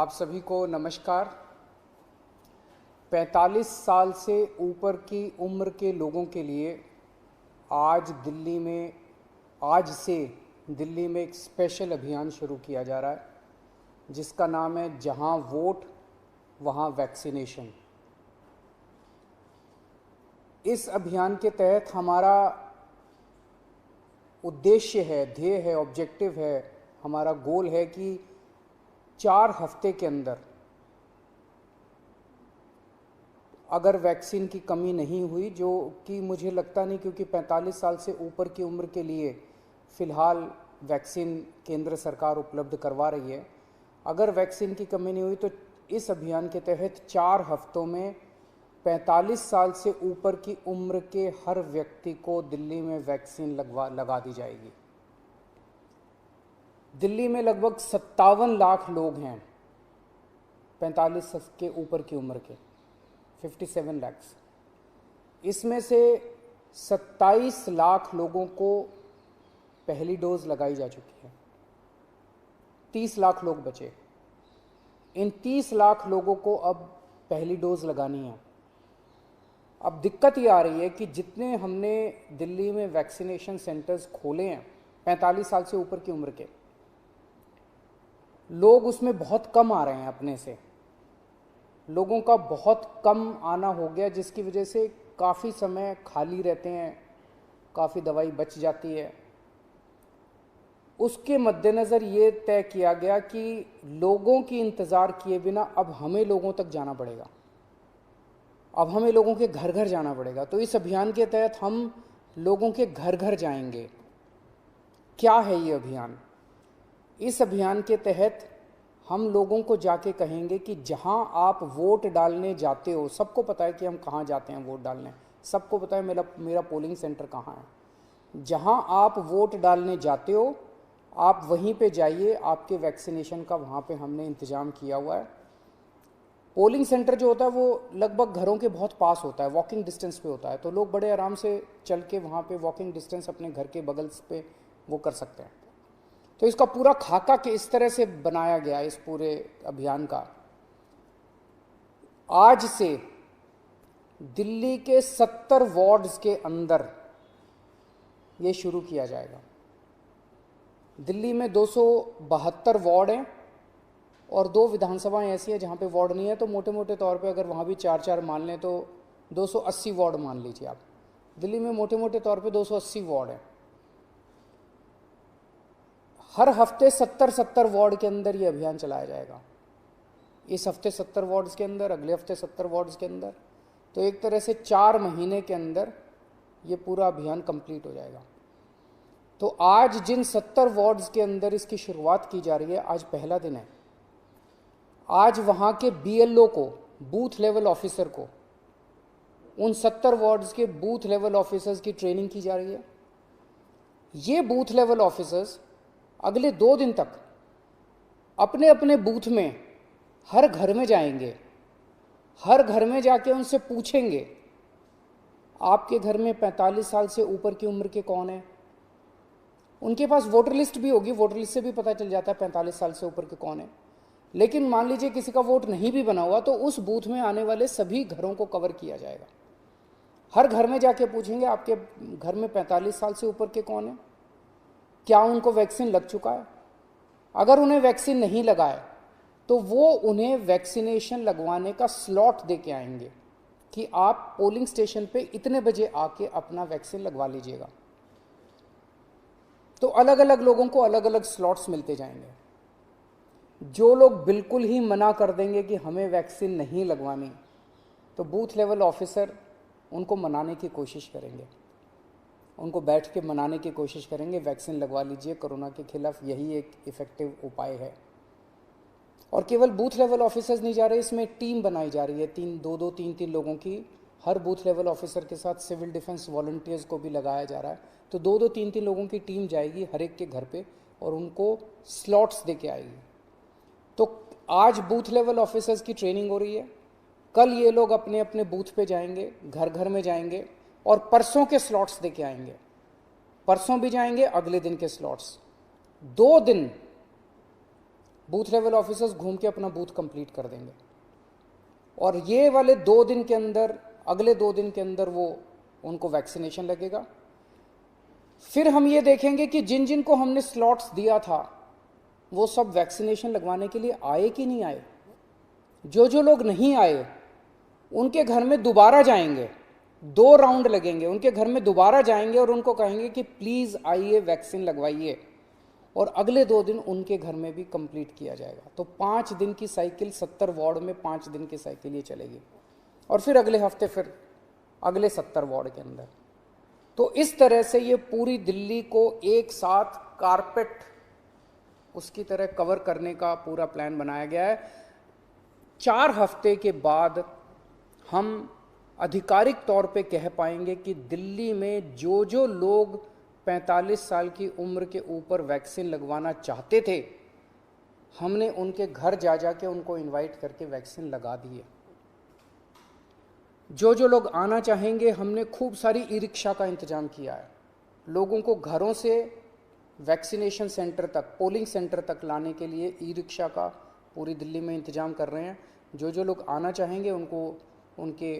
आप सभी को नमस्कार। 45 साल से ऊपर की उम्र के लोगों के लिए आज से दिल्ली में एक स्पेशल अभियान शुरू किया जा रहा है जिसका नाम है जहां वोट वहां वैक्सीनेशन। इस अभियान के तहत हमारा उद्देश्य है, ध्येय है, ऑब्जेक्टिव है, हमारा गोल है कि 4 हफ्ते के अंदर अगर वैक्सीन की कमी नहीं हुई, जो कि मुझे लगता नहीं, क्योंकि 45 साल से ऊपर की उम्र के लिए फ़िलहाल वैक्सीन केंद्र सरकार उपलब्ध करवा रही है। अगर वैक्सीन की कमी नहीं हुई तो इस अभियान के तहत 4 हफ्तों में 45 साल से ऊपर की उम्र के हर व्यक्ति को दिल्ली में वैक्सीन लगा दी जाएगी। दिल्ली में लगभग 57 लाख लोग हैं 45 के ऊपर की उम्र के, 57 लाख। इसमें से 27 लाख लोगों को पहली डोज लगाई जा चुकी है, 30 लाख लोग बचे। इन 30 लाख लोगों को अब पहली डोज लगानी है। अब दिक्कत ये आ रही है कि जितने हमने दिल्ली में वैक्सीनेशन सेंटर्स खोले हैं 45 साल से ऊपर की उम्र के लोग, उसमें बहुत कम आ रहे हैं। अपने से लोगों का बहुत कम आना हो गया, जिसकी वजह से काफ़ी समय खाली रहते हैं, काफ़ी दवाई बच जाती है। उसके मद्देनज़र ये तय किया गया कि लोगों की इंतज़ार किए बिना अब हमें लोगों तक जाना पड़ेगा, अब हमें लोगों के घर घर जाना पड़ेगा। तो इस अभियान के तहत हम लोगों के घर घर जाएंगे। क्या है ये अभियान? इस अभियान के तहत हम लोगों को जाके कहेंगे कि जहां आप वोट डालने जाते हो, सबको पता है कि हम कहां जाते हैं वोट डालने, सबको पता है मेरा पोलिंग सेंटर कहां है। जहां आप वोट डालने जाते हो आप वहीं पे जाइए। आपके वैक्सीनेशन का वहां पे हमने इंतज़ाम किया हुआ है। पोलिंग सेंटर जो होता है वो लगभग घरों के बहुत पास होता है, वॉकिंग डिस्टेंस पे होता है, तो लोग बड़े आराम से चल के वहाँ पे वॉकिंग डिस्टेंस अपने घर के बगल पे वो कर सकते हैं। तो इसका पूरा खाका के इस तरह से बनाया गया, इस पूरे अभियान का। आज से दिल्ली के 70 वार्ड्स के अंदर ये शुरू किया जाएगा। दिल्ली में 272 वार्ड हैं और 2 विधानसभाएं ऐसी हैं जहाँ पे वार्ड नहीं है, तो मोटे मोटे तौर पे अगर वहाँ भी 4-4 मान लें तो 280 वार्ड मान लीजिए आप। दिल्ली में मोटे मोटे तौर पे 280 वार्ड हैं। हर हफ्ते 70 वार्ड के अंदर ये अभियान चलाया जाएगा। इस हफ्ते 70 वार्ड्स के अंदर, अगले हफ्ते 70 वार्ड्स के अंदर, तो एक तरह से 4 महीने के अंदर ये पूरा अभियान कंप्लीट हो जाएगा। तो आज जिन 70 वार्ड्स के अंदर इसकी शुरुआत की जा रही है, आज पहला दिन है। आज वहाँ के BLO को, बूथ लेवल ऑफिसर को, उन 70 वार्ड्स के बूथ लेवल ऑफिसर्स की ट्रेनिंग की जा रही है। ये बूथ लेवल ऑफिसर्स अगले 2 दिन तक अपने अपने बूथ में हर घर में जाएंगे। हर घर में जाके उनसे पूछेंगे आपके घर में 45 साल से ऊपर की उम्र के कौन है। उनके पास वोटर लिस्ट भी होगी, वोटर लिस्ट से भी पता चल जाता है 45 साल से ऊपर के कौन है। लेकिन मान लीजिए किसी का वोट नहीं भी बना हुआ, तो उस बूथ में आने वाले सभी घरों को कवर किया जाएगा। हर घर में जाके पूछेंगे आपके घर में 45 साल से ऊपर के कौन है, क्या उनको वैक्सीन लग चुका है। अगर उन्हें वैक्सीन नहीं लगा है तो वो उन्हें वैक्सीनेशन लगवाने का स्लॉट दे के आएंगे कि आप पोलिंग स्टेशन पे इतने बजे आके अपना वैक्सीन लगवा लीजिएगा। तो अलग अलग लोगों को अलग अलग स्लॉट्स मिलते जाएंगे। जो लोग बिल्कुल ही मना कर देंगे कि हमें वैक्सीन नहीं लगवानी, तो बूथ लेवल ऑफिसर उनको मनाने की कोशिश करेंगे, उनको बैठ के मनाने की कोशिश करेंगे, वैक्सीन लगवा लीजिए, कोरोना के खिलाफ यही एक इफ़ेक्टिव उपाय है। और केवल बूथ लेवल ऑफिसर्स नहीं जा रहे, इसमें टीम बनाई जा रही है, 3 लोगों की। हर बूथ लेवल ऑफिसर के साथ सिविल डिफेंस वॉलंटियर्स को भी लगाया जा रहा है। तो 2-3 लोगों की टीम जाएगी हर एक के घर पे और उनको स्लॉट्स दे के आएगी। तो आज बूथ लेवल ऑफिसर्स की ट्रेनिंग हो रही है, कल ये लोग अपने अपने बूथ पे जाएंगे, घर घर में जाएंगे और परसों के स्लॉट्स दे के आएंगे। परसों भी जाएंगे, अगले दिन के स्लॉट्स। 2 दिन बूथ लेवल ऑफिसर्स घूम के अपना बूथ कंप्लीट कर देंगे और ये वाले 2 दिन के अंदर, अगले 2 दिन के अंदर वो उनको वैक्सीनेशन लगेगा। फिर हम ये देखेंगे कि जिन जिन को हमने स्लॉट्स दिया था वो सब वैक्सीनेशन लगवाने के लिए आए कि नहीं आए। जो जो लोग नहीं आए उनके घर में दोबारा जाएंगे, 2 राउंड लगेंगे, उनके घर में दोबारा जाएंगे और उनको कहेंगे कि प्लीज़ आइए वैक्सीन लगवाइए, और अगले 2 दिन उनके घर में भी कंप्लीट किया जाएगा। तो 5 दिन की साइकिल, 70 वार्ड में 5 दिन की साइकिल ये चलेगी और फिर अगले हफ्ते फिर अगले 70 वार्ड के अंदर। तो इस तरह से ये पूरी दिल्ली को एक साथ कारपेट उसकी तरह कवर करने का पूरा प्लान बनाया गया है। 4 हफ्ते के बाद हम आधिकारिक तौर पे कह पाएंगे कि दिल्ली में जो जो लोग 45 साल की उम्र के ऊपर वैक्सीन लगवाना चाहते थे, हमने उनके घर जा जा के उनको इनवाइट करके वैक्सीन लगा दी है। जो जो लोग आना चाहेंगे, हमने खूब सारी ई रिक्शा का इंतज़ाम किया है। लोगों को घरों से वैक्सीनेशन सेंटर तक, पोलिंग सेंटर तक लाने के लिए ई रिक्शा का पूरी दिल्ली में इंतज़ाम कर रहे हैं। जो जो लोग आना चाहेंगे उनको उनके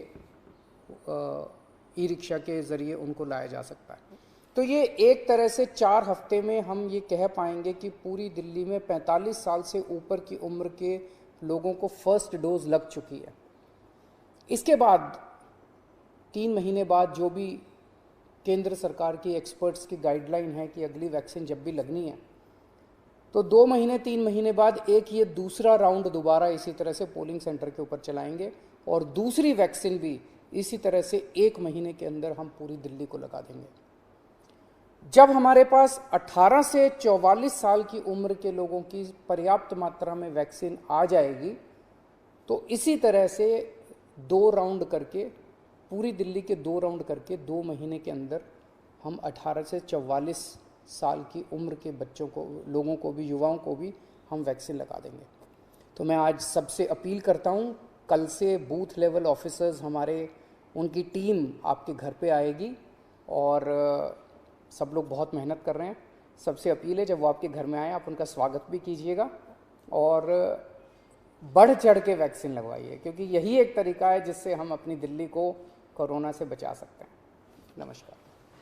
ई रिक्शा के ज़रिए उनको लाया जा सकता है। तो ये एक तरह से 4 हफ्ते में हम ये कह पाएंगे कि पूरी दिल्ली में 45 साल से ऊपर की उम्र के लोगों को फर्स्ट डोज लग चुकी है। इसके बाद 3 महीने बाद जो भी केंद्र सरकार की एक्सपर्ट्स की गाइडलाइन है कि अगली वैक्सीन जब भी लगनी है, तो 2 महीने 3 महीने बाद एक ये दूसरा राउंड दोबारा इसी तरह से पोलिंग सेंटर के ऊपर चलाएंगे और दूसरी वैक्सीन भी इसी तरह से 1 महीने के अंदर हम पूरी दिल्ली को लगा देंगे। जब हमारे पास 18 से 44 साल की उम्र के लोगों की पर्याप्त मात्रा में वैक्सीन आ जाएगी, तो इसी तरह से 2 राउंड करके, पूरी दिल्ली के 2 राउंड करके 2 महीने के अंदर हम 18 से 44 साल की उम्र के बच्चों को, लोगों को भी, युवाओं को भी हम वैक्सीन लगा देंगे। तो मैं आज सबसे अपील करता हूँ, कल से बूथ लेवल ऑफिसर्स हमारे, उनकी टीम आपके घर पे आएगी और सब लोग बहुत मेहनत कर रहे हैं। सबसे अपील है जब वो आपके घर में आए आप उनका स्वागत भी कीजिएगा और बढ़ चढ़ के वैक्सीन लगवाइए, क्योंकि यही एक तरीका है जिससे हम अपनी दिल्ली को कोरोना से बचा सकते हैं। नमस्कार।